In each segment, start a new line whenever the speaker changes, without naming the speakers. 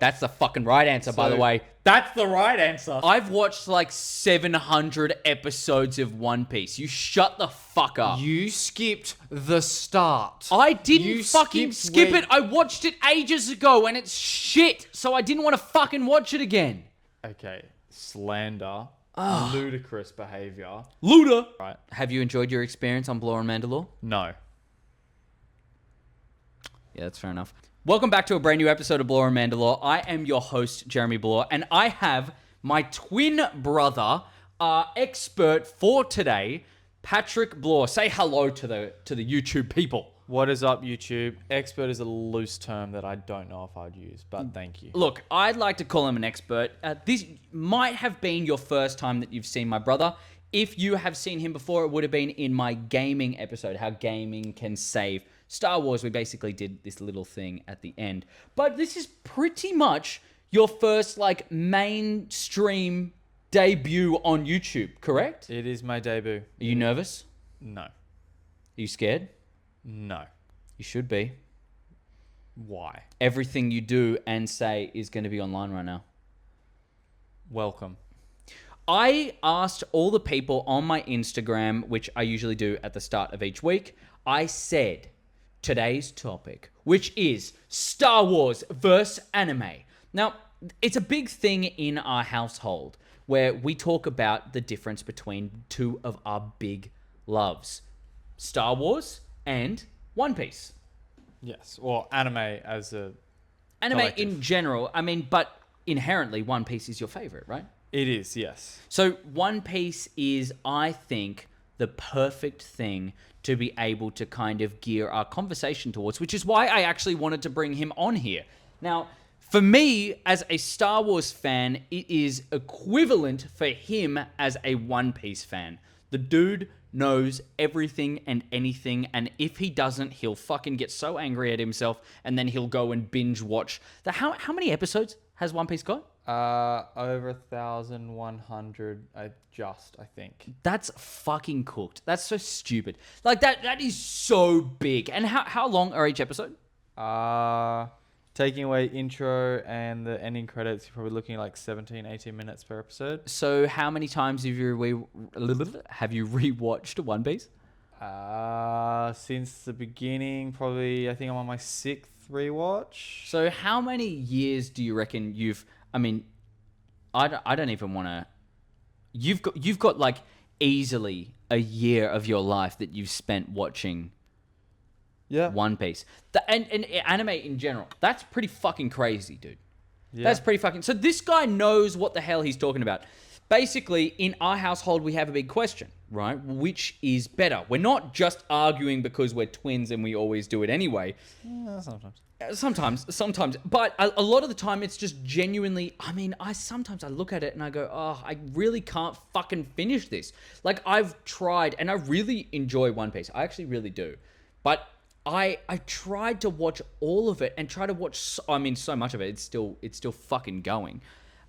That's the fucking right answer, by the way.
That's the right answer.
I've watched like 700 episodes of One Piece. You shut the fuck up.
You skipped the start.
I didn't
You
fucking
skipped
skip
where-
it. I watched it ages ago and it's shit. So I didn't want to fucking watch it again.
Okay, slander. Ludicrous behavior.
Luda.
Right.
Have you enjoyed your experience on Blore and Mandalore?
No.
Yeah, that's fair enough. Welcome back to a brand new episode of Blore and Mandalore. I am your host, Jeremy Blore, and I have my twin brother, expert for today, Patrick Blore. Say hello to the YouTube people.
What is up, YouTube? Expert is a loose term that I don't know if I'd use, but thank you.
Look, I'd like to call him an expert. This might have been your first time that you've seen my brother. If you have seen him before, it would have been in my gaming episode, How Gaming Can Save Star Wars. We basically did this little thing at the end. But this is pretty much your first, like, mainstream debut on YouTube, correct?
It is my debut.
Are you nervous?
No.
Are you scared?
No.
You should be.
Why?
Everything you do and say is going to be online right now.
Welcome.
I asked all the people on my Instagram, which I usually do at the start of each week, I said today's topic, which is Star Wars versus anime. Now, it's a big thing in our household where we talk about the difference between two of our big loves, Star Wars and One Piece.
Yes. Well, anime as a
Anime
collective.
in general, I mean, but inherently One Piece is your favorite, right?
It is, yes.
So One Piece is, I think, the perfect thing to be able to kind of gear our conversation towards, which is why I actually wanted to bring him on here. Now, for me, as a Star Wars fan, it is equivalent for him as a One Piece fan. The dude knows everything and anything, and if he doesn't, he'll fucking get so angry at himself, and then he'll go and binge watch. How many episodes has One Piece got?
Over 1,100, I think.
That's fucking cooked. That's so stupid. Like, that is so big. And how long are each episode?
Taking away intro and the ending credits, you're probably looking at like 17, 18 minutes per episode.
So how many times have you rewatched One Piece?
Since the beginning, probably, I think I'm on my 6th rewatch.
So how many years do you reckon you've... I mean, I don't even want to... You've got like easily a year of your life that you've spent watching One Piece. And anime in general. That's pretty fucking crazy, dude. Yeah. That's pretty fucking... So this guy knows what the hell he's talking about. Basically, in our household, we have a big question, right? Which is better? We're not just arguing because we're twins and we always do it anyway. Sometimes. But a lot of the time, it's just genuinely... I mean, sometimes I look at it and I go, oh, I really can't fucking finish this. Like, I've tried, and I really enjoy One Piece. I actually really do. But I tried to watch all of it and try to watch... so much of it. It's still fucking going.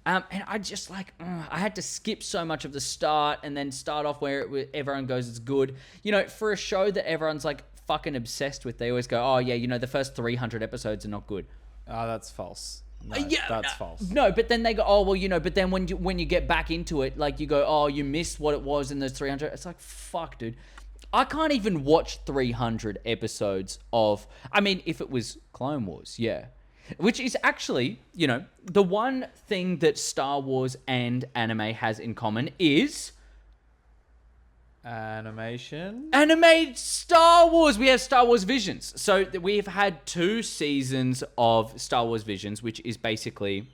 And I just I had to skip so much of the start and then start off where everyone goes, it's good. You know, for a show that everyone's like fucking obsessed with, they always go, oh yeah, you know, the first 300 episodes are not good.
Oh, that's false. No, that's false.
No, but then they go, oh, well, you know, but then when you get back into it, like you go, oh, you missed what it was in those 300. It's like, fuck, dude. I can't even watch 300 episodes of, I mean, if it was Clone Wars, yeah. Which is actually, you know, the one thing that Star Wars and anime has in common is...
Animation?
Anime Star Wars. We have Star Wars Visions. So we've had 2 seasons of Star Wars Visions, which is basically...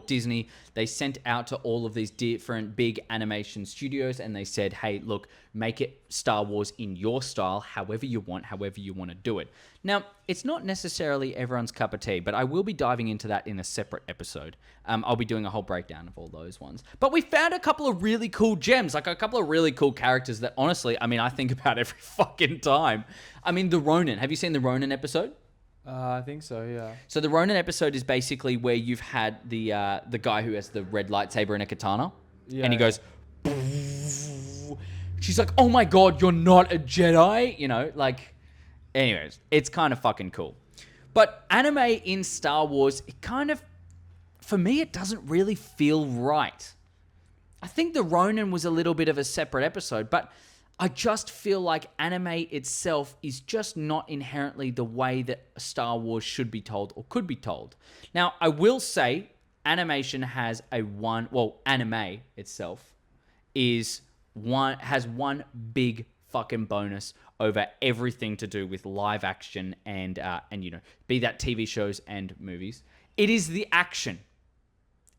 Disney, they sent out to all of these different big animation studios and they said, hey, look, make it Star Wars in your style, however you want to do it. Now, it's not necessarily everyone's cup of tea, but I will be diving into that in a separate episode. I'll be doing a whole breakdown of all those ones. But we found a couple of really cool gems, like a couple of really cool characters that honestly, I mean, I think about every fucking time. I mean, the Ronin. Have you seen the Ronin episode?
I think so, yeah.
So the Ronin episode is basically where you've had the guy who has the red lightsaber and a katana, and he goes. She's like, "Oh my god, you're not a Jedi," you know. Like, anyways, it's kind of fucking cool. But anime in Star Wars, it kind of, for me, it doesn't really feel right. I think the Ronin was a little bit of a separate episode, but I just feel like anime itself is just not inherently the way that Star Wars should be told or could be told. Now, I will say animation has anime itself has one big fucking bonus over everything to do with live action and be that TV shows and movies. It is the action.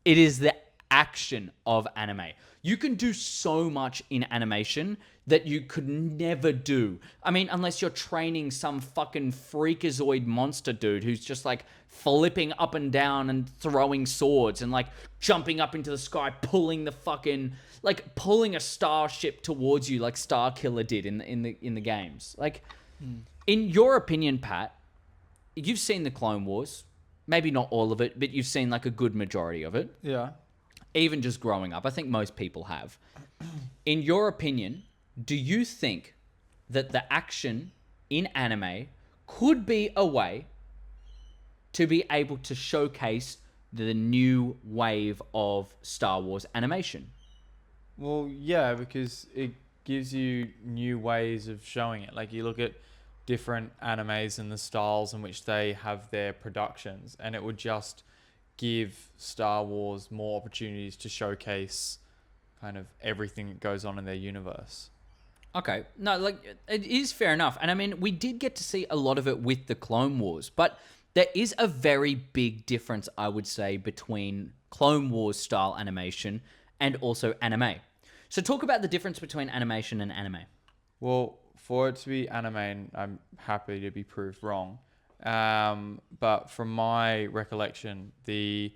It is the action of anime. You can do so much in animation that you could never do. I mean, unless you're training some fucking freakazoid monster dude who's just like flipping up and down and throwing swords and like jumping up into the sky, pulling a starship towards you like Starkiller did in the games. Like, in your opinion, Pat, you've seen the Clone Wars. Maybe not all of it, but you've seen like a good majority of it.
Yeah.
Even just growing up. I think most people have. In your opinion, do you think that the action in anime could be a way to be able to showcase the new wave of Star Wars animation?
Well, yeah, because it gives you new ways of showing it. Like you look at different animes and the styles in which they have their productions, and it would just give Star Wars more opportunities to showcase kind of everything that goes on in their universe.
Okay. No, like, it is fair enough. And I mean, we did get to see a lot of it with the Clone Wars, but there is a very big difference, I would say, between Clone Wars style animation and also anime. So talk about the difference between animation and anime.
Well, for it to be anime, and I'm happy to be proved wrong, but from my recollection, the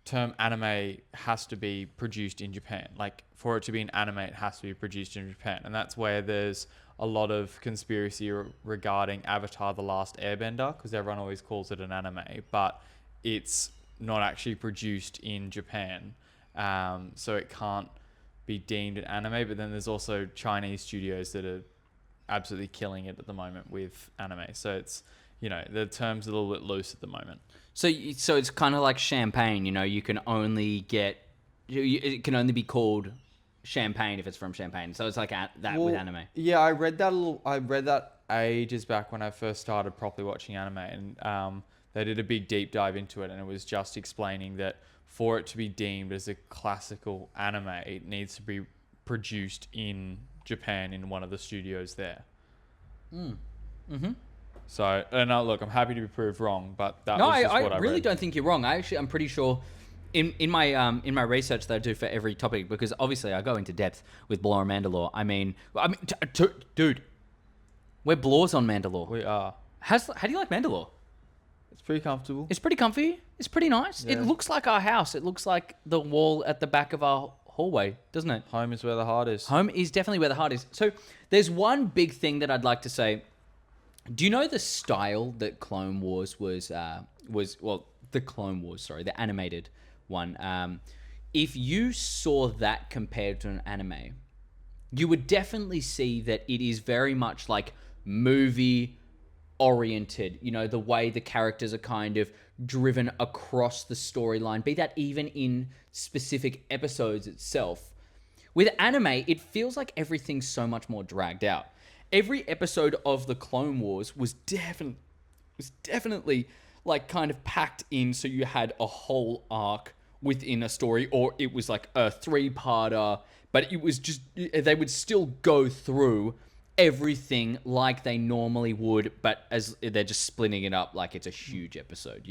term anime has to be produced in Japan. Like, for it to be an anime, it has to be produced in Japan. And that's where there's a lot of conspiracy regarding Avatar: The Last Airbender, because everyone always calls it an anime, but it's not actually produced in Japan. So it can't be deemed an anime. But then there's also Chinese studios that are absolutely killing it at the moment with anime. So it's, the term's a little bit loose at the moment.
So it's kind of like champagne, you can only get, it can only be called champagne if it's from Champagne. So it's like that with anime.
Yeah, I read that ages back when I first started properly watching anime, and they did a big deep dive into it, and it was just explaining that for it to be deemed as a classical anime, it needs to be produced in Japan in one of the studios there. So, look, I'm happy to be proved wrong, but that was just what I
really
read.
don't think you're wrong. I'm pretty sure in my research that I do for every topic, because obviously I go into depth with Blore and Mandalore. Dude, we're Blores on Mandalore.
We are.
How do you like Mandalore?
It's pretty comfortable.
It's pretty comfy. It's pretty nice.
Yeah.
It looks like our house. It looks like the wall at the back of our hallway, doesn't it?
Home is where the heart is.
Home is definitely where the heart is. So there's one big thing that I'd like to say. Do you know the style that Clone Wars was the Clone Wars, sorry, the animated one. If you saw that compared to an anime, you would definitely see that it is very much like movie oriented, the way the characters are kind of driven across the storyline, be that even in specific episodes itself. With anime, it feels like everything's so much more dragged out. Every episode of the Clone Wars was definitely like kind of packed in, so you had a whole arc within a story, or it was like a 3-parter, but it was just, they would still go through everything like they normally would, but as they're just splitting it up like it's a huge episode,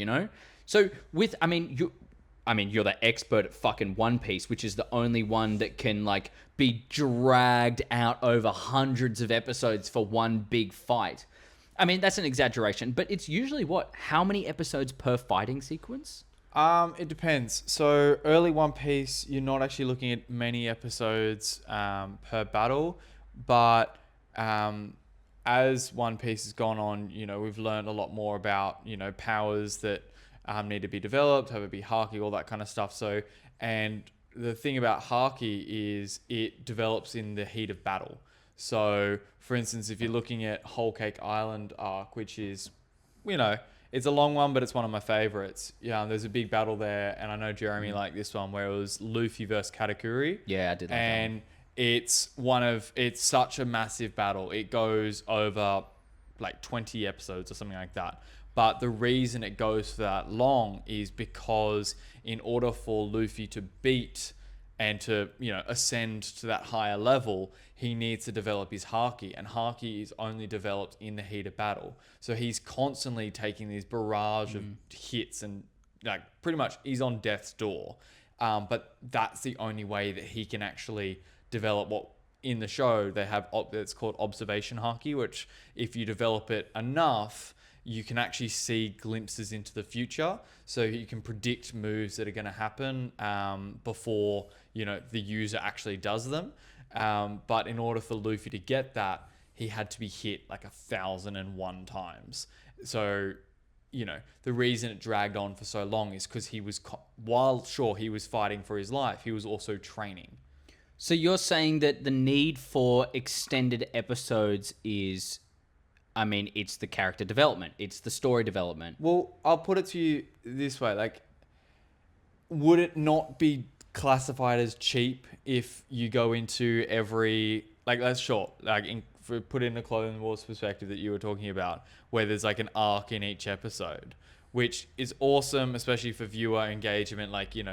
So you're the expert at fucking One Piece, which is the only one that can like be dragged out over hundreds of episodes for one big fight. I mean, that's an exaggeration, but it's usually how many episodes per fighting sequence?
It depends. So early One Piece, you're not actually looking at many episodes per battle, but as One Piece has gone on, we've learned a lot more about, powers that need to be developed, have it be haki, all that kind of stuff. So, and the thing about haki is it develops in the heat of battle. So, for instance, if you're looking at Whole Cake Island arc, which is, It's a long one, but it's one of my favorites. Yeah, there's a big battle there, and I know Jeremy liked this one where it was Luffy versus Katakuri.
Yeah, I did like that one.
And it's such a massive battle. It goes over like 20 episodes or something like that. But the reason it goes for that long is because in order for Luffy to beat and to, ascend to that higher level, he needs to develop his haki, and haki is only developed in the heat of battle. So he's constantly taking these barrage of hits, and like pretty much he's on death's door. But that's the only way that he can actually develop what in the show they have. It's called observation haki, which if you develop it enough, you can actually see glimpses into the future. So you can predict moves that are going to happen before, the user actually does them. But in order for Luffy to get that, he had to be hit like 1,001 times. So, the reason it dragged on for so long is because he was, while sure he was fighting for his life, he was also training.
So you're saying that the need for extended episodes is, it's the character development. It's the story development.
Well, I'll put it to you this way. Like, would it not be classified as cheap if you go into every... Like, that's short. Like, put in the Clone Wars perspective that you were talking about, where there's like an arc in each episode, which is awesome, especially for viewer engagement. Like, you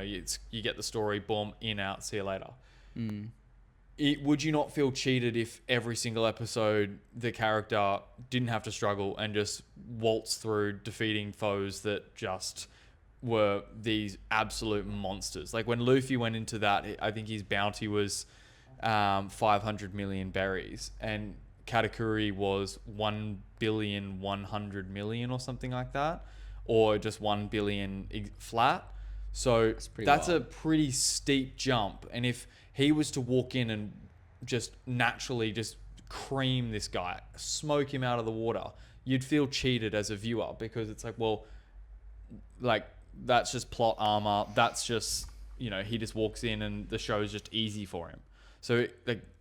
get the story, boom, in, out, see you later. Would you not feel cheated if every single episode the character didn't have to struggle and just waltz through defeating foes that just were these absolute monsters? Like when Luffy went into that, I think his bounty was 500 million berries, and Katakuri was 1,100,000,000 or something like that, or just 1 billion flat. So that's a pretty steep jump. And if he was to walk in and just naturally just cream this guy, smoke him out of the water, you'd feel cheated as a viewer, because it's like, well, like that's just plot armor. That's just, he just walks in and the show is just easy for him. So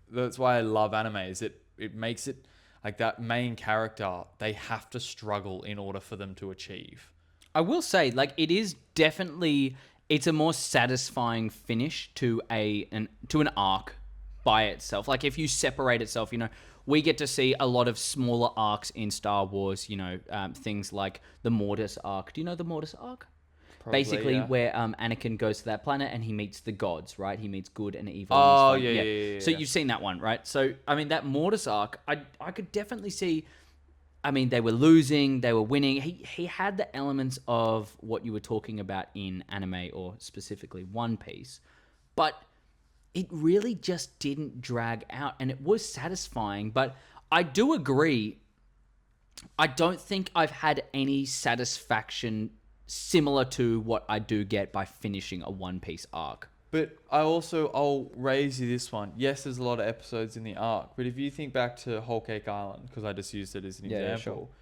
that's why I love anime, is it makes it like that main character, they have to struggle in order for them to achieve.
I will say, like, it is definitely, it's a more satisfying finish to an arc by itself. Like, if you separate itself, we get to see a lot of smaller arcs in Star Wars, things like the Mortis arc. Do you know the Mortis arc?
Probably,
basically,
yeah.
Where Anakin goes to that planet and he meets the gods, right? He meets good and evil.
Oh,
and
yeah.
So you've seen that one, right? So, that Mortis arc, I could definitely see... they were losing, they were winning. He had the elements of what you were talking about in anime, or specifically One Piece, but it really just didn't drag out, and it was satisfying. But I do agree, I don't think I've had any satisfaction similar to what I do get by finishing a One Piece arc.
But I'll raise you this one. Yes, there's a lot of episodes in the arc, but if you think back to Whole Cake Island, because I just used it as an example,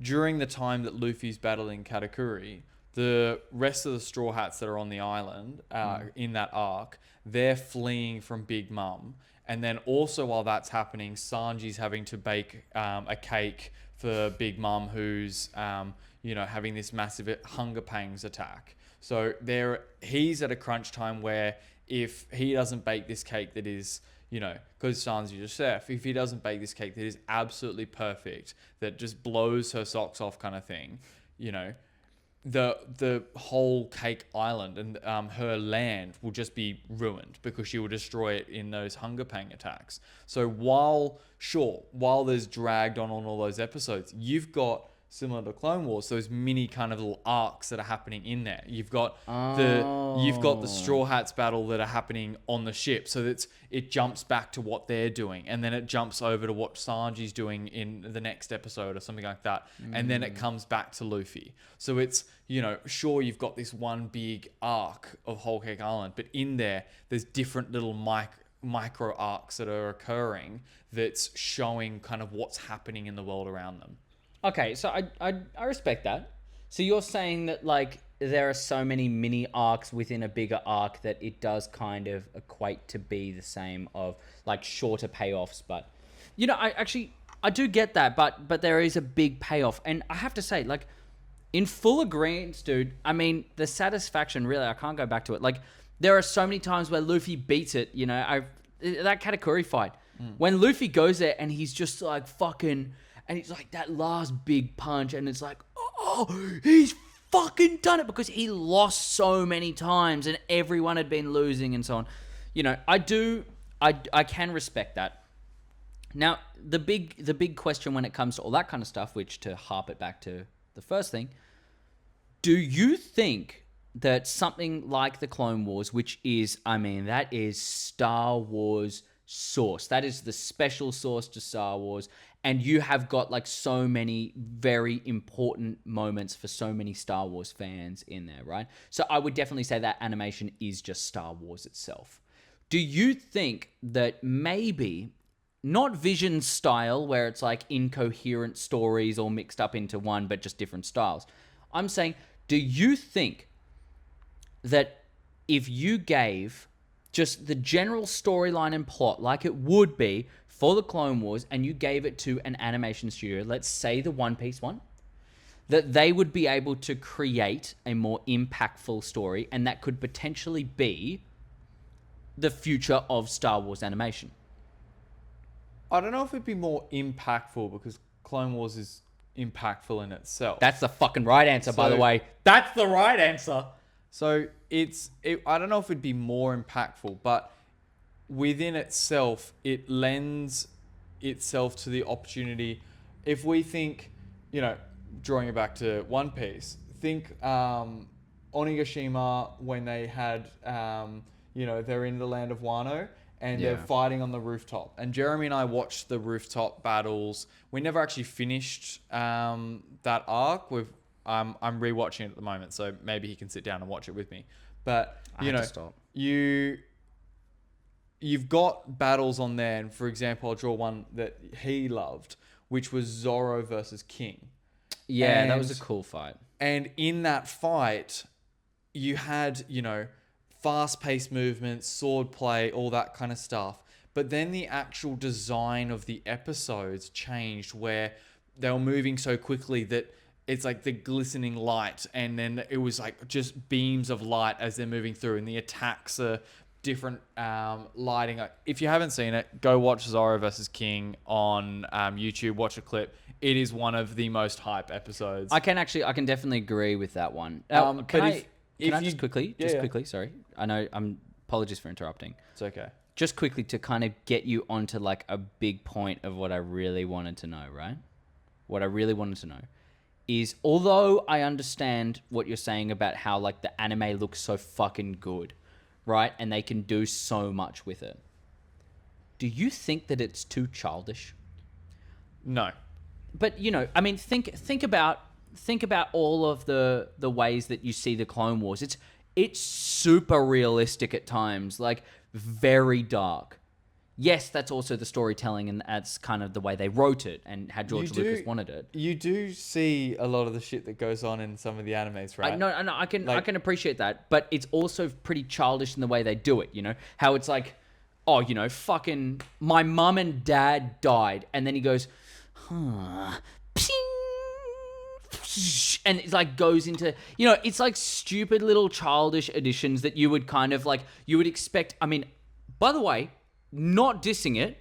during the time that Luffy's battling Katakuri, the rest of the Straw Hats that are on the island in that arc, they're fleeing from Big Mum. And then also while that's happening, Sanji's having to bake a cake for Big Mum, who's having this massive hunger pangs attack. So he's at a crunch time where if he doesn't bake this cake that is, because Sanji's a chef, if he doesn't bake this cake that is absolutely perfect, that just blows her socks off kind of thing, the whole Cake Island and her land will just be ruined, because she will destroy it in those hunger pang attacks. So while there's dragged on all those episodes, you've got, similar to Clone Wars, those mini kind of little arcs that are happening in there. You've got the Straw Hats battle that are happening on the ship, so that it jumps back to what they're doing, and then it jumps over to what Sanji's doing in the next episode or something like that, and then it comes back to Luffy. So it's, sure, you've got this one big arc of Whole Cake Island, but in there's different little micro arcs that are occurring that's showing kind of what's happening in the world around them.
Okay, so I respect that. So you're saying that, like, there are so many mini arcs within a bigger arc that it does kind of equate to be the same of, like, shorter payoffs. But, I do get that, but there is a big payoff, and I have to say, like, in full agreement, dude. I mean, the satisfaction, really, I can't go back to it. Like, there are so many times where Luffy beats it. You know, that Katakuri fight when Luffy goes there and he's just like fucking, and it's like that last big punch, and it's like, oh, he's fucking done it because he lost so many times and everyone had been losing and so on. You know, I can respect that. Now, the big question when it comes to all that kind of stuff, which to harp it back to the first thing, do you think that something like the Clone Wars, which is, I mean, that is Star Wars sauce. That is the special sauce to Star Wars. And you have got like so many very important moments for so many Star Wars fans in there, right? So I would definitely say that animation is just Star Wars itself. Do you think that maybe, not Vision style, where it's like incoherent stories all mixed up into one, but just different styles? I'm saying, do you think that if you gave just the general storyline and plot like it would be for the Clone Wars, and you gave it to an animation studio, let's say the One Piece one, that they would be able to create a more impactful story, and that could potentially be the future of Star Wars animation?
I don't know if it'd be more impactful because Clone Wars is impactful in itself.
That's the fucking right answer, by the way. That's the right answer.
So I don't know if it'd be more impactful, but within itself, it lends itself to the opportunity. If we think, you know, drawing it back to One Piece, think Onigashima when they had, you know, they're in the land of Wano and they're fighting on the rooftop. And Jeremy and I watched the rooftop battles. We never actually finished that arc. I'm rewatching it at the moment, so maybe he can sit down and watch it with me. But you've got battles on there, and for example, I'll draw one that he loved, which was Zoro versus King.
Yeah, that was a cool fight.
And in that fight, you had, you know, fast-paced movements, sword play, all that kind of stuff. But then the actual design of the episodes changed, where they were moving so quickly that it's like the glistening light, and then it was like just beams of light as they're moving through, and the attacks are different lighting. If you haven't seen it, go watch Zoro versus King on YouTube. Watch a clip. It is one of the most hype episodes.
I can definitely agree with that one. Can I just quickly? Sorry, I know. Apologies for interrupting.
It's okay.
Just quickly to kind of get you onto like a big point of what I really wanted to know, right? What I really wanted to know is, although I understand what you're saying about how like the anime looks so fucking good, right? And they can do so much with it. Do you think that it's too childish?
No.
But, you know, I mean, think about all of the ways that you see the Clone Wars. It's super realistic at times, like very dark. Yes, that's also the storytelling, and that's kind of the way they wrote it and how George Lucas wanted it.
You do see a lot of the shit that goes on in some of the animes, right?
I can appreciate that, but it's also pretty childish in the way they do it, you know? How it's like, oh, you know, fucking my mum and dad died, and then he goes, ping, and it like goes into, you know, it's like stupid little childish additions that you would kind of like, you would expect. I mean, by the way, not dissing it,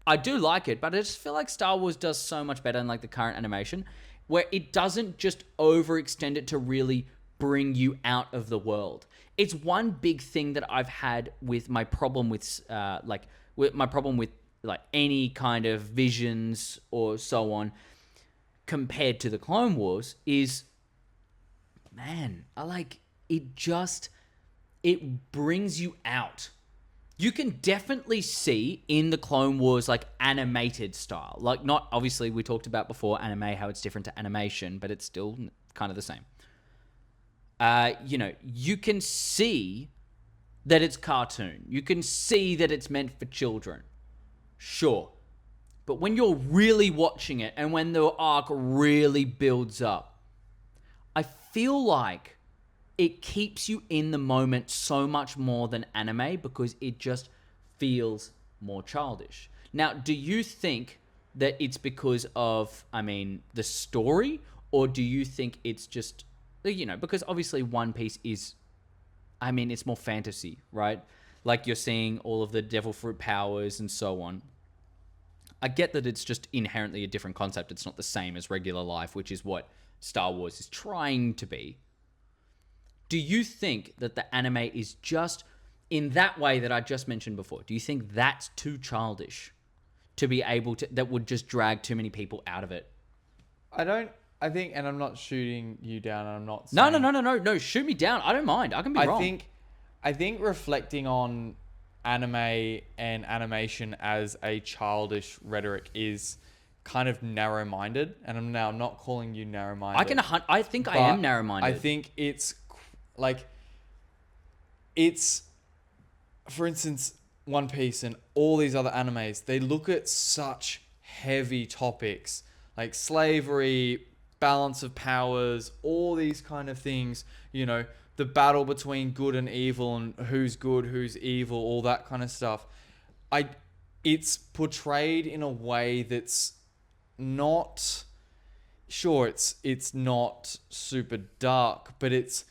I do like it, but I just feel like Star Wars does so much better in like the current animation, where it doesn't just overextend it to really bring you out of the world. It's one big thing that I've had with my problem with any kind of visions or so on compared to the Clone Wars is, man, I like it. Just, it brings you out. You can definitely see in the Clone Wars, like, animated style. Like, not, obviously, we talked about before anime, how it's different to animation, but it's still kind of the same. You know, you can see that it's cartoon. You can see that it's meant for children. Sure. But when you're really watching it and when the arc really builds up, I feel like it keeps you in the moment so much more than anime because it just feels more childish. Now, do you think that it's because of, I mean, the story, or do you think it's just, because obviously One Piece is, I mean, it's more fantasy, right? Like you're seeing all of the devil fruit powers and so on. I get that it's just inherently a different concept. It's not the same as regular life, which is what Star Wars is trying to be. Do you think that the anime is just in that way that I just mentioned before? Do you think that's too childish to be able to, that would just drag too many people out of it?
I think, and I'm not shooting you down, and I'm not
No,
saying,
no. Shoot me down. I don't mind. I can be wrong.
I think reflecting on anime and animation as a childish rhetoric is kind of narrow-minded, and I'm not calling you narrow-minded.
I think I am narrow-minded.
I think like it's, for instance, One Piece and all these other animes. They look at such heavy topics like slavery, balance of powers, all these kind of things. The battle between good and evil, and who's good, who's evil, all that kind of stuff. It's portrayed in a way that's not, sure, it's not super dark, but it's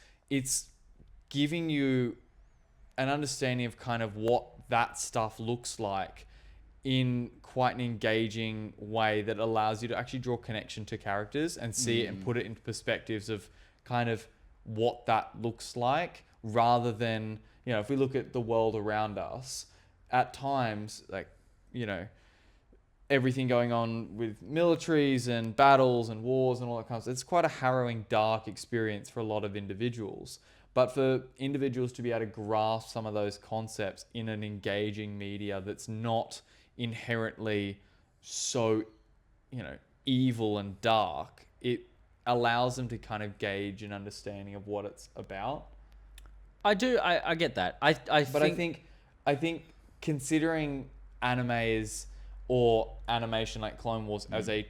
giving you an understanding of kind of what that stuff looks like in quite an engaging way that allows you to actually draw connection to characters and see it and put it into perspectives of kind of what that looks like, rather than, if we look at the world around us, at times, like, everything going on with militaries and battles and wars and all that kind of stuff, it's quite a harrowing, dark experience for a lot of individuals. But for individuals to be able to grasp some of those concepts in an engaging media that's not inherently so, evil and dark, it allows them to kind of gauge an understanding of what it's about.
I do. I get that. I
think considering animes or animation like Clone Wars as a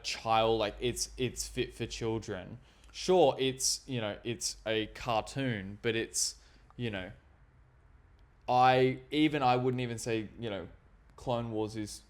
child, like it's fit for children. Sure, it's a cartoon, but it's I wouldn't even say Clone Wars is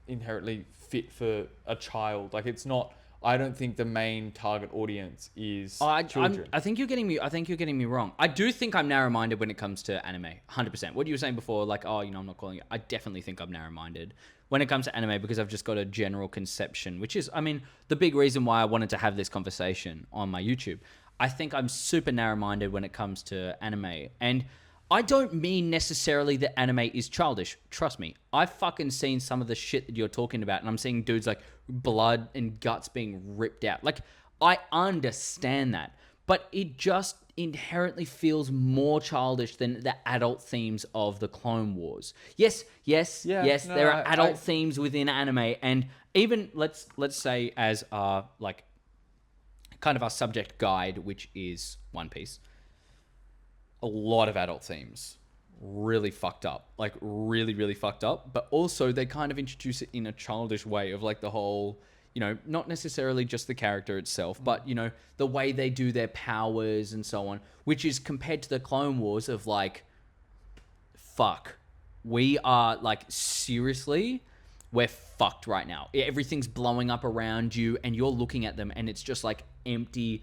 inherently fit for a child. Like, it's not. I don't think the main target audience is children.
I think you're getting me. I think you're getting me wrong. I do think I'm narrow-minded when it comes to anime. 100%. What you were saying before, like, I'm not calling it. I definitely think I'm narrow-minded when it comes to anime, because I've just got a general conception, which is, I mean, the big reason why I wanted to have this conversation on my YouTube. I think I'm super narrow-minded when it comes to anime, and I don't mean necessarily that anime is childish. Trust me. I've fucking seen some of the shit that you're talking about, and I'm seeing dudes like blood and guts being ripped out. Like, I understand that, but it just inherently feels more childish than the adult themes of the Clone Wars. Yes, there are adult themes within anime, and even let's say as our, like, kind of our subject guide, which is One Piece. A lot of adult themes, really fucked up, like really fucked up, but also they kind of introduce it in a childish way of, like, the whole, not necessarily just the character itself, but, the way they do their powers and so on, which is compared to the Clone Wars of, like, fuck, we are, like, seriously, we're fucked right now. Everything's blowing up around you and you're looking at them and it's just like empty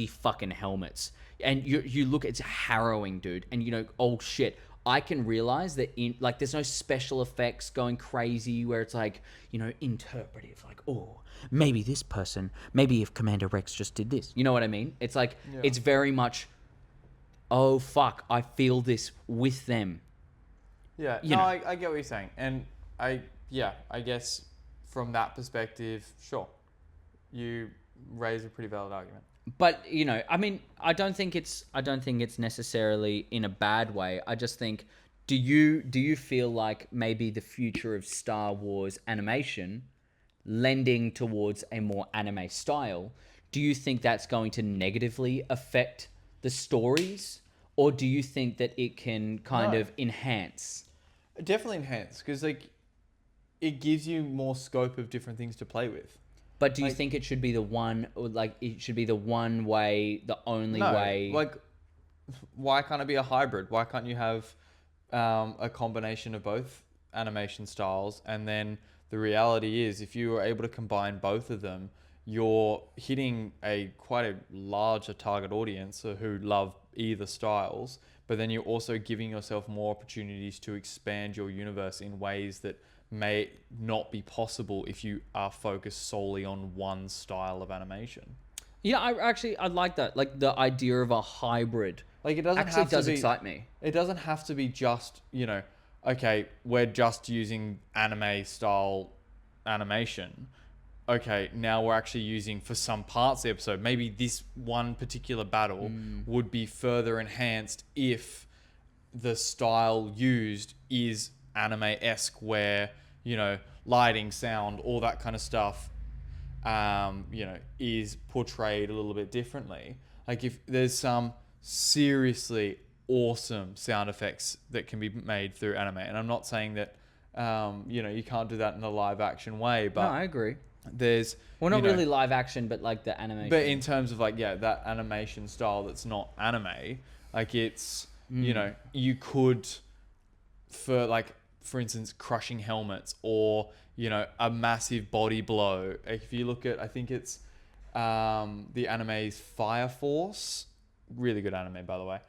fucking helmets. And you look, it's harrowing, dude. And oh shit, I can realize that there's no special effects going crazy where it's like, interpretive, like, oh, maybe this person, maybe if Commander Rex just did this. You know what I mean? It's like, It's very much, oh fuck, I feel this with them.
Yeah, I get what you're saying. And I guess from that perspective, sure, you raise a pretty valid argument.
But I mean, I don't think it's necessarily in a bad way. I just think, do you feel like maybe the future of Star Wars animation lending towards a more anime style, do you think that's going to negatively affect the stories, or do you think that it can kind of enhance?
Definitely enhance, because like it gives you more scope of different things to play with.
But do you think it should be the one, or like it should be the one way, the only way?
Like, why can't it be a hybrid? Why can't you have a combination of both animation styles, and then the reality is if you are able to combine both of them, you're hitting quite a larger target audience who love either styles, but then you're also giving yourself more opportunities to expand your universe in ways that may not be possible if you are focused solely on one style of animation.
Yeah, I like that. Like the idea of a hybrid.
Like, it doesn't
Actually
have to
does
be,
excite me.
it doesn't have to be just, okay, we're just using anime style animation. Okay, now we're actually using, for some parts of the episode, maybe this one particular battle would be further enhanced if the style used is anime-esque, where, lighting, sound, all that kind of stuff, is portrayed a little bit differently. Like, if there's some seriously awesome sound effects that can be made through anime, and I'm not saying that, you can't do that in a live action way, but
No, I agree.
there's,
Well, not really live action, but like the animation.
but in terms of that animation style that's not anime, like it's, you could, for instance, crushing helmets, or, a massive body blow. If you look at, I think it's the anime's Fire Force, really good anime, by the way.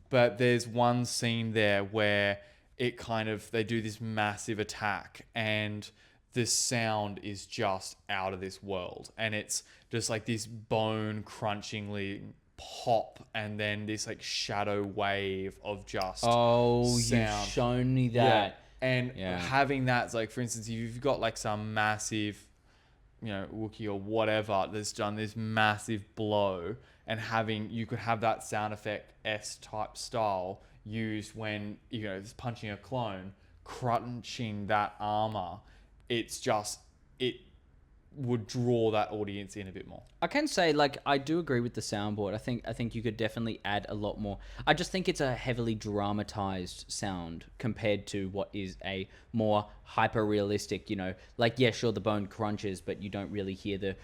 But there's one scene there where they do this massive attack, and the sound is just out of this world, and it's just like this bone crunchingly pop, and then this like shadow wave of just
sound. You've shown me that.
And having that, like, for instance, if you've got like some massive, Wookiee or whatever that's done this massive blow, and you could have that sound effect S type style used when it's punching a clone, crunching that armor. It would draw that audience in a bit more.
I can say, like, I do agree with the soundboard. I think you could definitely add a lot more. I just think it's a heavily dramatized sound compared to what is a more hyper realistic, sure, the bone crunches, but you don't really hear the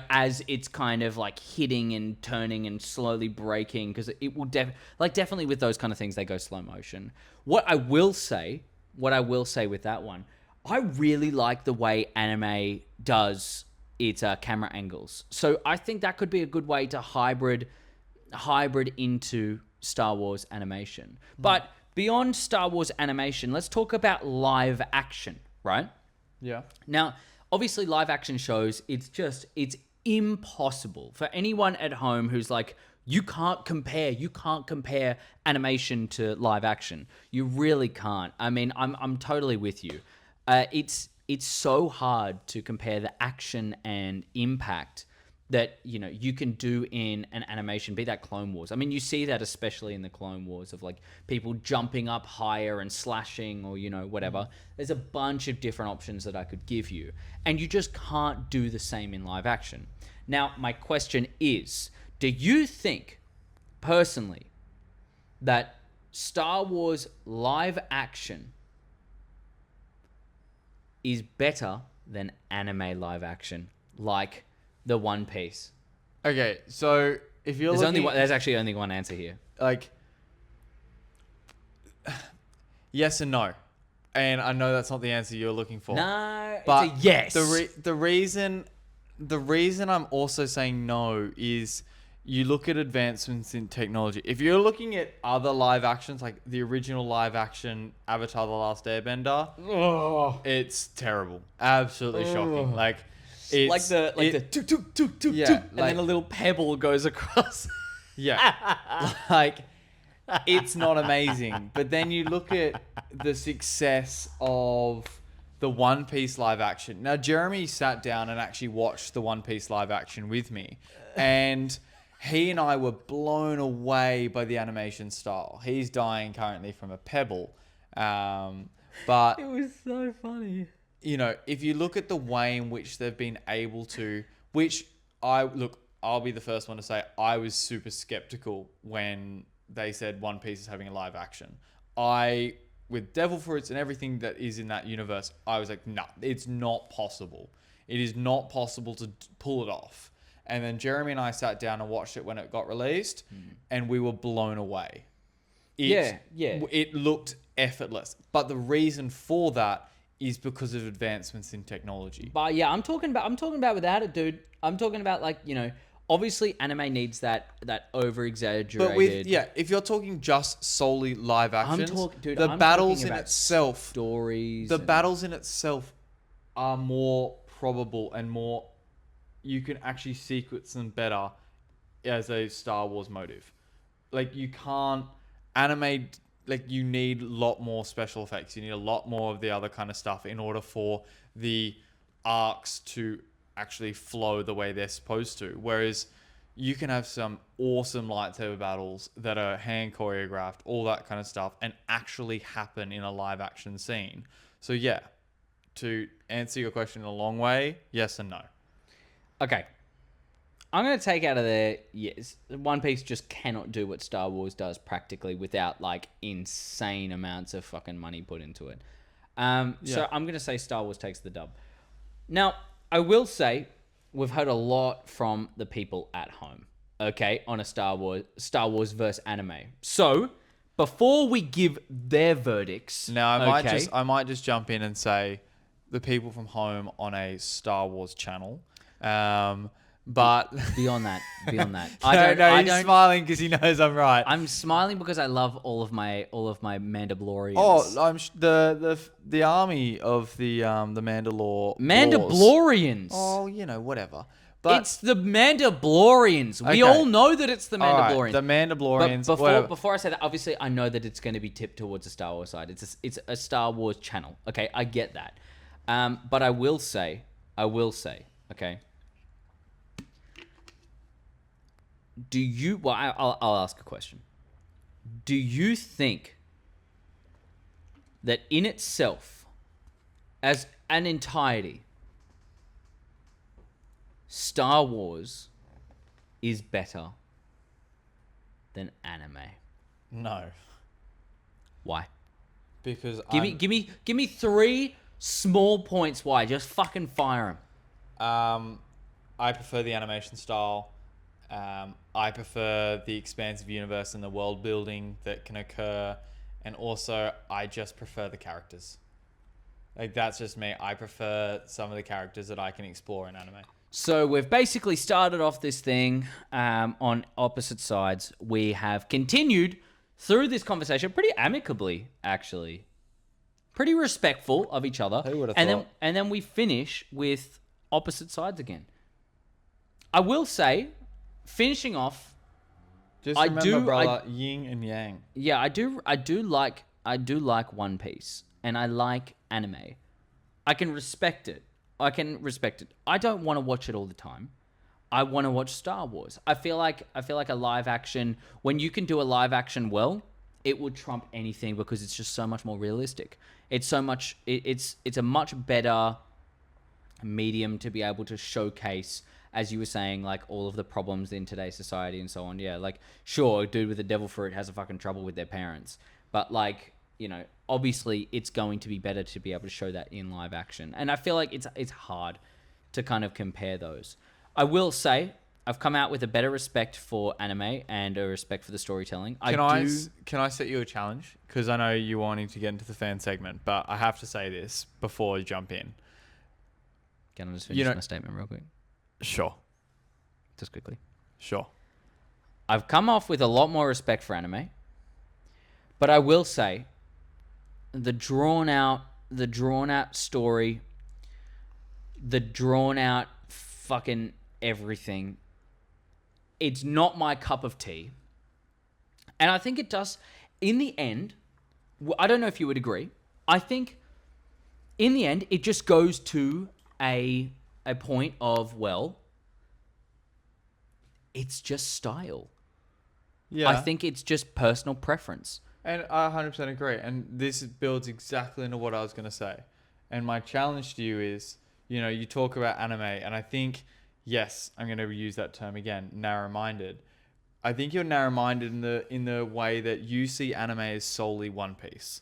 as it's kind of like hitting and turning and slowly breaking, because it will definitely with those kind of things, they go slow motion. What I will say with that one, I really like the way anime does its camera angles. So I think that could be a good way to hybrid into Star Wars animation. But beyond Star Wars animation, let's talk about live action, right?
Yeah.
Now, obviously live action shows, it's impossible for anyone at home who's like, you can't compare animation to live action. You really can't. I mean, I'm totally with you. It's so hard to compare the action and impact that you can do in an animation, be that Clone Wars. I mean, you see that especially in the Clone Wars of like people jumping up higher and slashing, or whatever. There's a bunch of different options that I could give you, and you just can't do the same in live action. Now, my question is, do you think personally that Star Wars live action is better than anime live action, like the One Piece?
Okay, so if you're
there's actually only one answer here.
Like, yes and no, and I know that's not the answer you're looking for.
No,
but
it's a yes.
The reason I'm also saying no is, you look at advancements in technology. If you're looking at other live actions, like the original live action Avatar: The Last Airbender, it's terrible, absolutely shocking. Like, it's
like the toot toot toot toot
yeah,
toot,
like,
and then a little pebble goes across.
Yeah, like, it's not amazing. But then you look at the success of the One Piece live action. Now, Jeremy sat down and actually watched the One Piece live action with me, and he and I were blown away by the animation style. He's dying currently from a pebble. But
It was so funny.
If you look at the way in which they've been able to, I'll be the first one to say I was super skeptical when they said One Piece is having a live action. With Devil Fruits and everything that is in that universe, I was like, no, it's not possible. It is not possible to pull it off. And then Jeremy and I sat down and watched it when it got released, and we were blown away. It looked effortless. But the reason for that is because of advancements in technology.
But yeah, I'm talking about without it, dude. I'm talking about like, obviously anime needs that over exaggerated.
But with if you're talking just solely live actions,
I'm
battles
talking
in
about
itself,
stories.
battles in itself are more probable and more, you can actually sequence them better as a Star Wars motive. Like you can't animate, like you need a lot more special effects. You need a lot more of the other kind of stuff in order for the arcs to actually flow the way they're supposed to. Whereas you can have some awesome lightsaber battles that are hand choreographed, all that kind of stuff, and actually happen in a live action scene. So yeah, to answer your question in a long way, yes and no.
Okay. I'm going to take out of there, yes, One Piece just cannot do what Star Wars does practically without like insane amounts of fucking money put into it. So I'm going to say Star Wars takes the dub. Now, I will say we've heard a lot from the people at home, okay, on a Star Wars versus anime. So before we give their verdicts,
now I might just jump in and say the people from home on a Star Wars channel. But
beyond that,
he's smiling because he knows I'm right.
I'm smiling because I love all of my Mandalorians.
Oh, I'm the army of the Mandalore.
Mandalorians.
Oh, whatever. But
it's the Mandalorians.
Okay.
We all know that it's the Mandalorians.
Right, the Mandalorians.
But before I say that, obviously I know that it's going to be tipped towards the Star Wars side. It's a Star Wars channel. Okay, I get that. But I will say, okay. Do you? Well, I'll ask a question. Do you think that in itself, as an entirety, Star Wars is better than anime?
No.
Why?
Because
give me 3 small points why. Just fucking fire them.
I prefer the animation style. I prefer the expansive universe and the world building that can occur, and also I just prefer the characters. Like that's just me. I prefer some of the characters that I can explore in anime.
So we've basically started off this thing on opposite sides. We have continued through this conversation pretty amicably, actually, pretty respectful of each other,
Who would've
and
thought?
then we finish with opposite sides again. I will say, finishing off,
Just remember, brother, yin and yang.
yeah, I do like One Piece, and I like anime. I can respect it. I don't want to watch it all the time. I want to watch Star Wars. I feel like a live action, when you can do a live action well, it would trump anything because it's just so much more realistic. It's so much. It's a much better medium to be able to showcase, as you were saying, like all of the problems in today's society and so on. Yeah, like sure, a dude with a devil fruit has a fucking trouble with their parents, but like, obviously it's going to be better to be able to show that in live action. And I feel like it's hard to kind of compare those. I will say I've come out with a better respect for anime and a respect for the storytelling.
Can I set you a challenge? Because I know you're wanting to get into the fan segment, but I have to say this before you jump in.
Can I just finish my statement real quick?
Sure.
Just quickly.
Sure.
I've come off with a lot more respect for anime, but I will say the drawn out story, the drawn out fucking everything, it's not my cup of tea. And I think it does, in the end, I don't know if you would agree, I think in the end, it just goes to a point of, well, it's just style.
Yeah.
I think it's just personal preference.
And I 100% agree. And this builds exactly into what I was going to say. And my challenge to you is, you talk about anime, and I think, yes, I'm going to use that term again, narrow-minded. I think you're narrow-minded in the way that you see anime as solely One Piece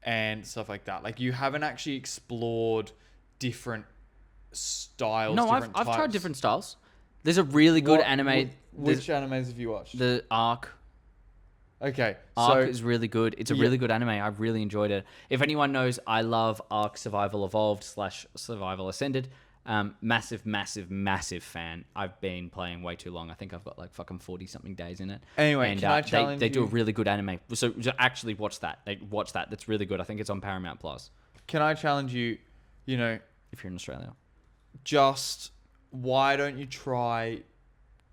and stuff like that. Like you haven't actually explored different styles.
No, I've tried different styles. There's a really good anime.
Which animes have you watched?
The Arc.
Okay,
Arc
so
is really good. It's a
Yeah.
really good anime. I really enjoyed it. If anyone knows, I love Arc Survival Evolved / Survival Ascended. Massive, massive, massive fan. I've been playing way too long. I think I've got like fucking 40 something days in it.
Anyway,
and
can I challenge
they do a
you-
really good anime. So actually watch that. Watch that. That's really good. I think it's on Paramount Plus
can I challenge you? You know,
if you're in Australia.
just why don't you try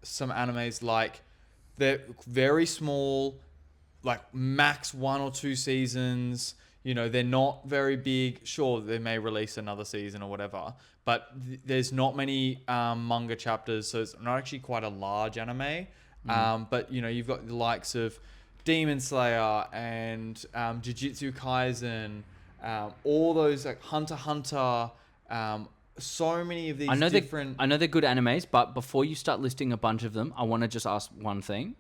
some animes like they're very small, like max 1 or 2 seasons. You know, they're not very big. Sure, they may release another season or whatever, but there's not many manga chapters, so it's not actually quite a large anime. But you know, you've got the likes of Demon Slayer and Jujutsu Kaisen, all those like Hunter x Hunter. So many of these
I know
different.
I know they're good animes, but before you start listing a bunch of them, I want to just ask one thing.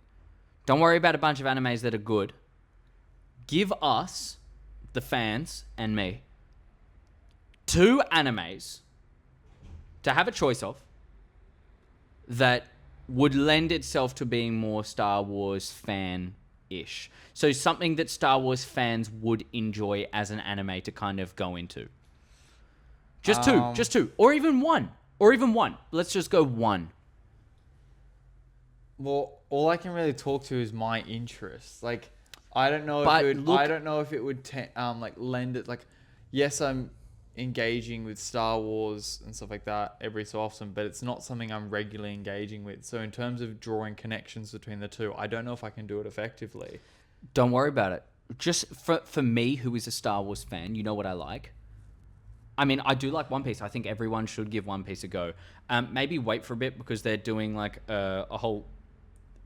Don't worry about a bunch of animes that are good. Give us, the fans and me, 2 animes to have a choice of that would lend itself to being more Star Wars fan-ish. So something that Star Wars fans would enjoy as an anime to kind of go into. Just two, or even one. Let's just go one.
Well, all I can really talk to is my interests. Like, I don't know
But
if it would.
look-
I don't know if it would like lend it. Like, yes, I'm engaging with Star Wars and stuff like that every so often, but it's not something I'm regularly engaging with. So in terms of drawing connections between the two, I don't know if I can do it effectively.
Don't worry about it. Just for me, who is a Star Wars fan, you know what I like. I mean, I do like One Piece. I think everyone should give One Piece a go. Maybe wait for a bit because they're doing like a whole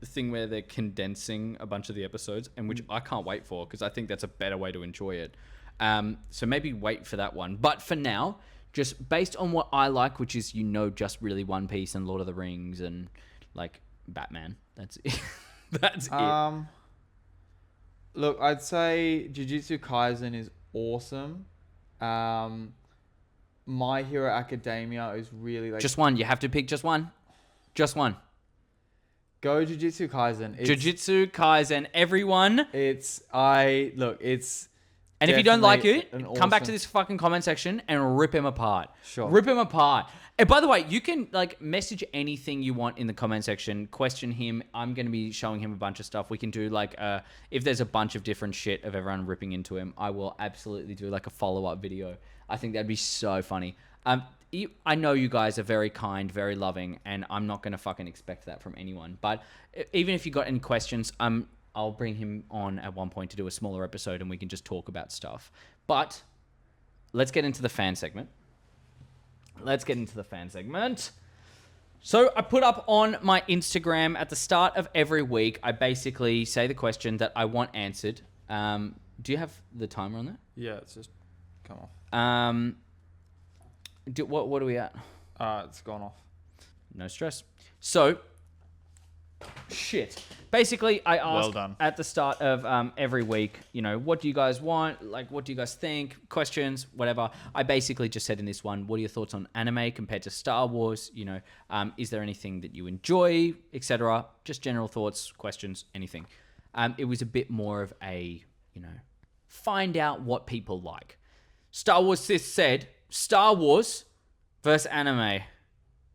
thing where they're condensing a bunch of the episodes, and which I can't wait for because I think that's a better way to enjoy it. So maybe wait for that one. But for now, just based on what I like, which is, just really One Piece and Lord of the Rings and like Batman. That's it. That's it.
Look, I'd say Jujutsu Kaisen is awesome. My Hero Academia is really like
Just one. You have to pick just one. Just one.
go Jujutsu Kaisen.
Jujutsu Kaisen. Everyone.
It's
And if you don't like it,
definitely
come back to
awesome-
this fucking comment section and rip him apart.
Sure.
Rip him apart. And by the way, you can like message anything you want in the comment section. Question him. I'm going to be showing him a bunch of stuff. We can do like, if there's a bunch of different shit of everyone ripping into him, I will absolutely do like a follow-up video. I think that'd be so funny. I know you guys are very kind, very loving, and I'm not going to fucking expect that from anyone. But even if you got any questions, I'll bring him on at one point to do a smaller episode and we can just talk about stuff. But let's get into the fan segment. So I put up on my Instagram at the start of every week, I basically say the question that I want answered. Do you have the timer on there?
Yeah, it's just come off.
What are we at?
It's gone off.
No stress. So, shit. Basically, I ask
Well done.
at the start of every week, what do you guys want? Like, what do you guys think? Questions, whatever. I basically just said in this one, what are your thoughts on anime compared to Star Wars? Is there anything that you enjoy, etc.? Just general thoughts, questions, anything. It was a bit more of a, find out what people like. Star Wars Sis said, Star Wars versus anime.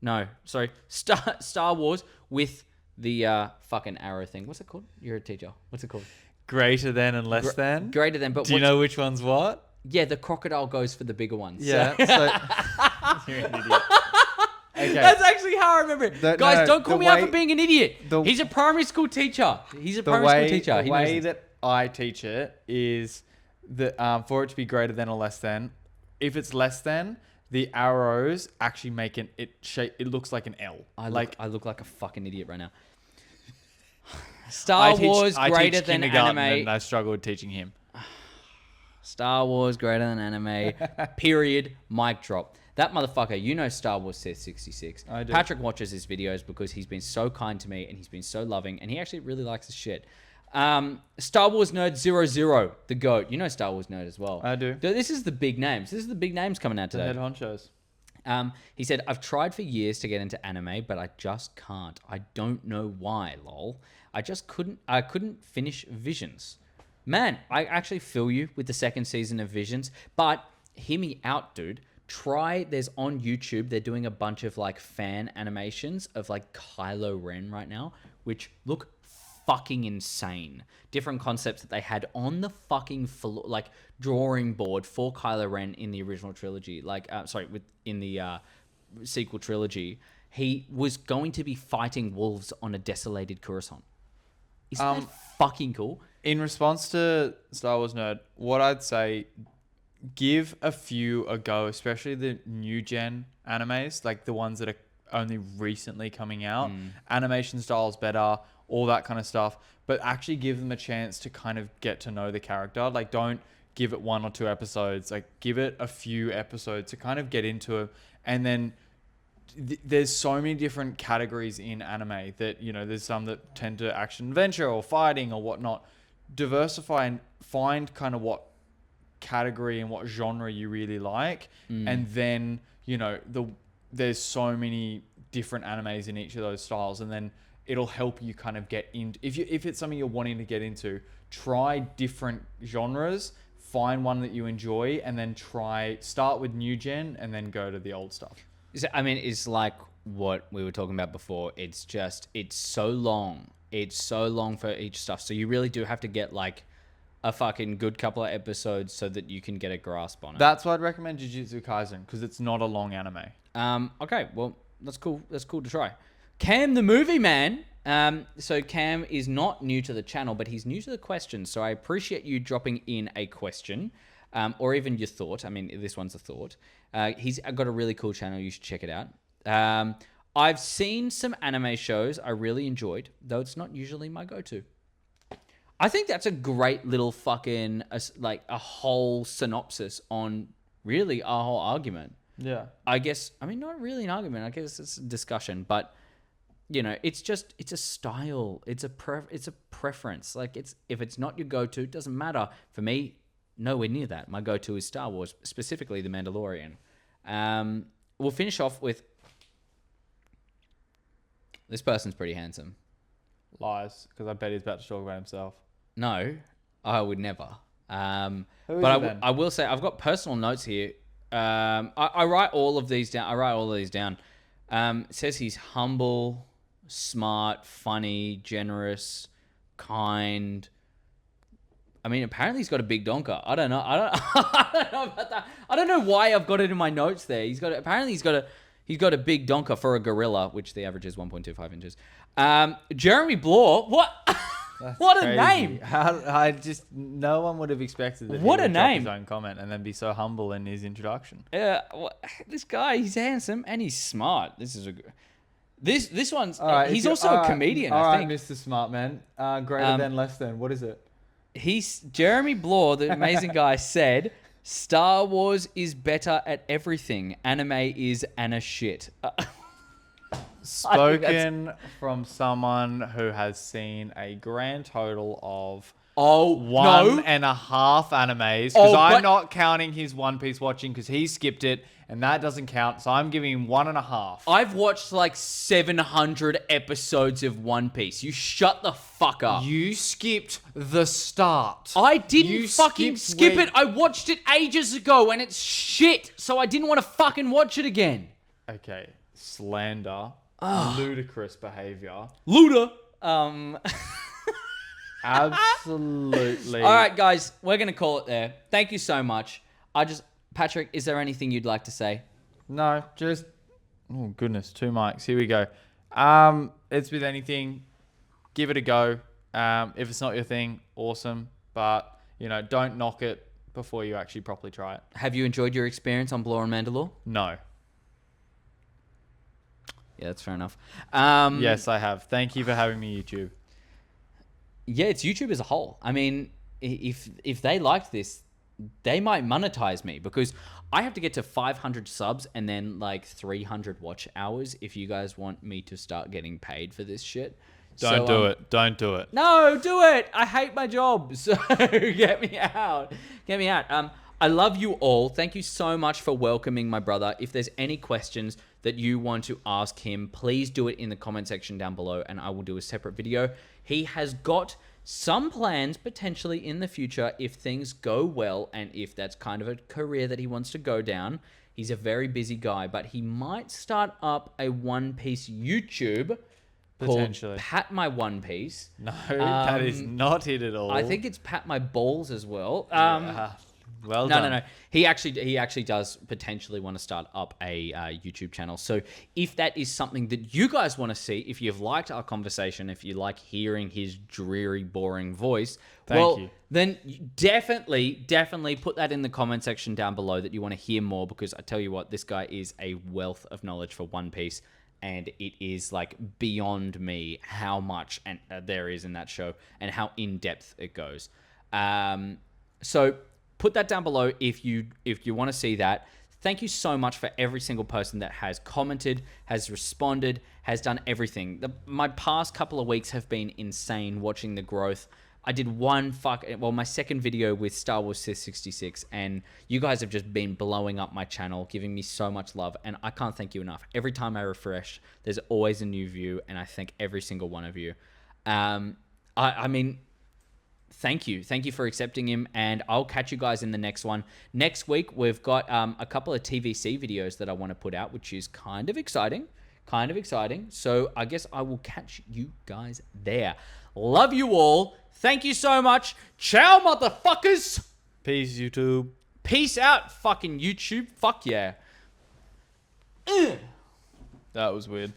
No, sorry. Star Wars with the fucking arrow thing. What's it called? You're a teacher. What's it called?
Greater than and less than.
Greater than, but
Do you know which one's what?
Yeah, the crocodile goes for the bigger ones.
Yeah. So you're an idiot. Okay.
That's actually how I remember it. Guys, don't call me out for being an idiot. He's a primary school teacher.
The way that I teach it is that for it to be greater than or less than, if it's less than, the arrows actually make it looks like an L.
I look like a fucking idiot right now.
I
Star
teach
Wars greater than
kindergarten
anime.
and I struggled teaching him.
Star Wars greater than anime. Period. Mic drop. That motherfucker, Star Wars says 66.
I do.
Patrick watches his videos because he's been so kind to me and he's been so loving and he actually really likes his shit. Star Wars Nerd 00, the GOAT. You know Star Wars Nerd as well.
I do.
This is the big names. This is the big names coming out
The
today.
head honchos.
He said, I've tried for years to get into anime, but I just can't. I don't know why, lol. I couldn't finish Visions. Man, I actually feel you with the second season of Visions, but hear me out, dude. There's on YouTube, they're doing a bunch of like fan animations of like Kylo Ren right now, which look fucking insane. Different concepts that they had on the fucking floor, like drawing board for Kylo Ren in the original trilogy, in the sequel trilogy. He was going to be fighting wolves on a desolated Coruscant. Isn't that fucking cool?
In response to Star Wars Nerd, what I'd say, give a few a go, especially the new gen animes, like the ones that are only recently coming out. Animation style's better, all that kind of stuff. But actually give them a chance to kind of get to know the character. Like, don't give it 1 or 2 episodes. Like, give it a few episodes to kind of get into it. And then there's so many different categories in anime that, you know, there's some that tend to action adventure or fighting or whatnot. Diversify and find kind of what category and what genre you really like. And then, you know, there's so many different animes in each of those styles. And then it'll help you kind of get into, if it's something you're wanting to get into, try different genres, find one that you enjoy, and then start with new gen and then go to the old stuff.
It's like what we were talking about before. It's so long. It's so long for each stuff. So you really do have to get like a fucking good couple of episodes so that you can get a grasp on it.
That's why I'd recommend Jujutsu Kaisen, because it's not a long anime.
Okay, well, that's cool. That's cool to try. Cam the movie man. So Cam is not new to the channel, but he's new to the question. So I appreciate you dropping in a question, or even your thought. I mean, this one's a thought. He's got a really cool channel. You should check it out. I've seen some anime shows I really enjoyed, though it's not usually my go-to. I think that's a great little fucking, like a whole synopsis on really a whole argument.
Yeah.
I guess, not really an argument. I guess it's a discussion, but you know, it's a style. It's a preference. Like if it's not your go-to, it doesn't matter. For me, nowhere near that. My go-to is Star Wars, specifically The Mandalorian. We'll finish off with, this person's pretty handsome.
Lies, because I bet he's about to talk about himself.
No, I would never.
Who is
But
it then?
I will say, I've got personal notes here. I write all of these down. It says he's humble, smart, funny, generous, kind. Apparently he's got a big donker. I don't know. I don't know about that. I don't know why I've got it in my notes there. He's got a big donker for a gorilla, which the average is 1.25 inches. Jeremy Bloor. What? What a name!
No one would have expected that.
What
he
a
would drop
name!
his own comment and then be so humble in his introduction.
This guy, he's handsome and he's smart. This one's.
Right,
he's also a comedian. I think.
Mr. Smart Man. Greater than, less than. What is it?
Jeremy Bloor, the amazing guy, said, "Star Wars is better at everything. Anime is Anna shit."
Spoken from someone who has seen a grand total of
one
and a half animes, because I'm not counting his One Piece watching because he skipped it and that doesn't count. So I'm giving him 1.5.
I've watched like 700 episodes of One Piece. You shut the fuck up.
You skipped the start.
I didn't fucking skip it. I watched it ages ago and it's shit. So I didn't want to fucking watch it again.
Okay. Slander. Ludicrous behavior.
Luda.
Absolutely.
All right, guys, we're going to call it there. Thank you so much. Patrick, is there anything you'd like to say?
No, just, oh goodness, 2 mics. Here we go. It's with anything, give it a go. If it's not your thing, awesome. But, don't knock it before you actually properly try it.
Have you enjoyed your experience on Blore and Mandalore?
No.
Yeah, that's fair enough.
Yes, I have. Thank you for having me, YouTube.
Yeah, it's YouTube as a whole. If they liked this, they might monetize me because I have to get to 500 subs and then like 300 watch hours if you guys want me to start getting paid for this shit.
Don't do it. Don't do it.
No, do it. I hate my job. So get me out. I love you all. Thank you so much for welcoming my brother. If there's any questions that you want to ask him, please do it in the comment section down below and I will do a separate video. He has got some plans potentially in the future if things go well and if that's kind of a career that he wants to go down. He's a very busy guy, but he might start up a One Piece YouTube called
Potentially.
Pat My One Piece.
No, that is not it at all.
I think it's Pat My Balls as well.
Well
No,
done.
no, no. He actually does potentially want to start up a YouTube channel. So if that is something that you guys want to see, if you've liked our conversation, if you like hearing his dreary, boring voice,
Thank you.
then definitely put that in the comment section down below that you want to hear more, because I tell you what, this guy is a wealth of knowledge for One Piece. And it is like beyond me how much there is in that show and how in depth it goes. So put that down below if you want to see that. Thank you so much for every single person that has commented, has responded, has done everything. My past couple of weeks have been insane watching the growth. I did my second video with Star Wars Sith 66, and you guys have just been blowing up my channel, giving me so much love, and I can't thank you enough. Every time I refresh, there's always a new view, and I thank every single one of you. I mean, thank you for accepting him, and I'll catch you guys in the next one. Next week, we've got a couple of TVC videos that I want to put out, which is kind of exciting. So I guess I will catch you guys there. Love you all. Thank you so much. Ciao, motherfuckers.
Peace, YouTube.
Peace out, fucking YouTube. Fuck yeah.
That was weird.